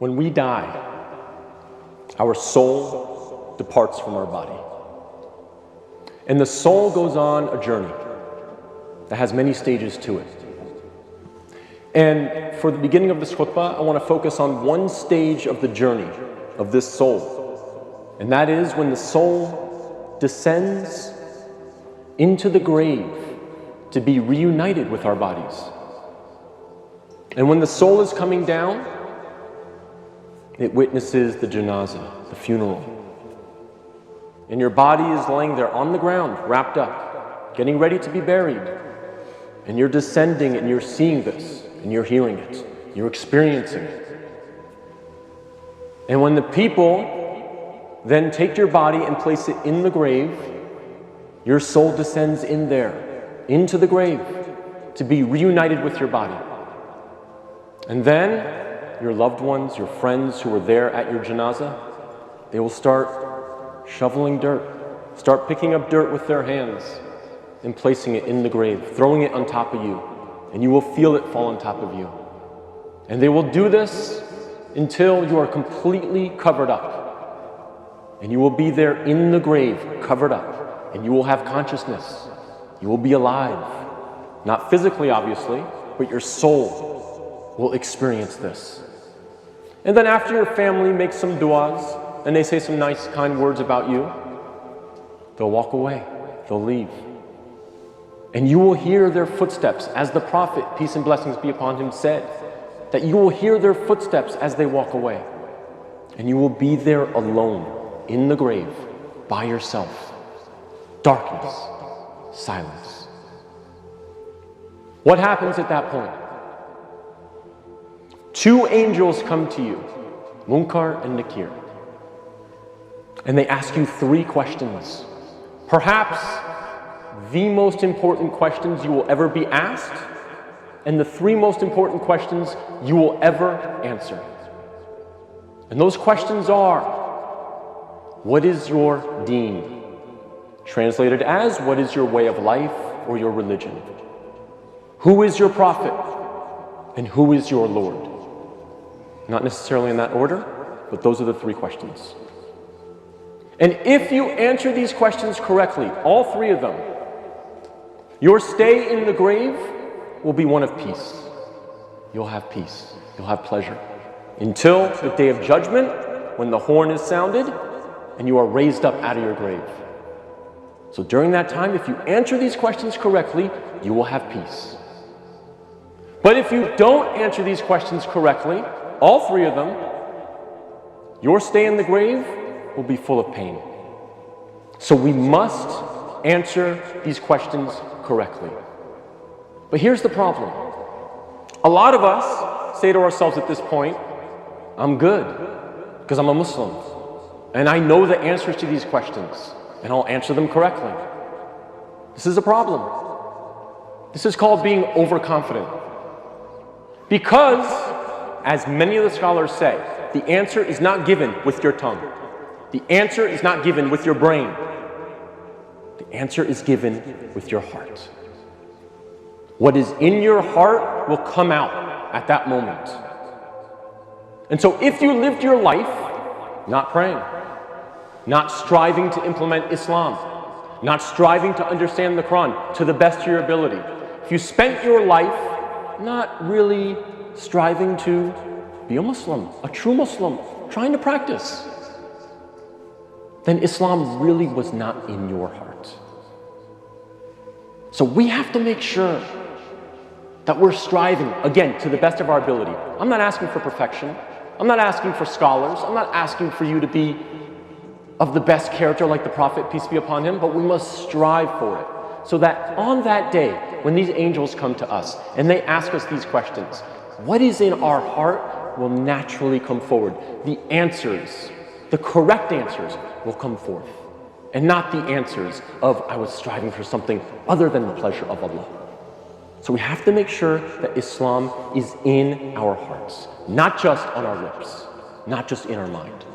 When we die, our soul departs from our body. And the soul goes on a journey that has many stages to it. And for the beginning of this khutbah, I want to focus on one stage of the journey of this soul. And that is when the soul descends into the grave to be reunited with our bodies. And when the soul is coming down, it witnesses the janazah, the funeral. And your body is laying there on the ground, wrapped up, getting ready to be buried. And you're descending and you're seeing this, and you're hearing it, you're experiencing it. And when the people then take your body and place it in the grave, your soul descends in there, into the grave, to be reunited with your body. And then your loved ones, your friends who were there at your janazah, they will start shoveling dirt, start picking up dirt with their hands and placing it in the grave, throwing it on top of you, and you will feel it fall on top of you. And they will do this until you are completely covered up. And you will be there in the grave, covered up, and you will have consciousness. You will be alive. Not physically, obviously, but your soul will experience this. And then after your family makes some du'as, and they say some nice, kind words about you, they'll walk away, they'll leave. And you will hear their footsteps, as the Prophet, peace and blessings be upon him, said, that you will hear their footsteps as they walk away. And you will be there alone, in the grave, by yourself. Darkness, silence. What happens at that point? Two angels come to you, Munkar and Nakir, and they ask you three questions. Perhaps the most important questions you will ever be asked, and the three most important questions you will ever answer. And those questions are, what is your deen? Translated as, what is your way of life or your religion? Who is your prophet? And who is your Lord? Not necessarily in that order, but those are the three questions. And if you answer these questions correctly, all three of them, your stay in the grave will be one of peace. You'll have peace. You'll have pleasure. Until the day of judgment, when the horn is sounded and you are raised up out of your grave. So during that time, if you answer these questions correctly, you will have peace. But if you don't answer these questions correctly, all three of them, your stay in the grave will be full of pain. So we must answer these questions correctly. But here's the problem. A lot of us say to ourselves at this point, I'm good because I'm a Muslim and I know the answers to these questions and I'll answer them correctly. This is a problem. This is called being overconfident. Because, as many of the scholars say, the answer is not given with your tongue. The answer is not given with your brain. The answer is given with your heart. What is in your heart will come out at that moment. And so if you lived your life not praying, not striving to implement Islam, not striving to understand the Quran to the best of your ability, if you spent your life not really striving to be a Muslim, a true Muslim, trying to practice, then Islam really was not in your heart. So we have to make sure that we're striving, again, to the best of our ability. I'm not asking for perfection. I'm not asking for scholars. I'm not asking for you to be of the best character like the Prophet, peace be upon him, but we must strive for it. So that on that day, when these angels come to us and they ask us these questions, what is in our heart will naturally come forward. The answers, the correct answers will come forth. And not the answers of, I was striving for something other than the pleasure of Allah. So we have to make sure that Islam is in our hearts, not just on our lips, not just in our mind.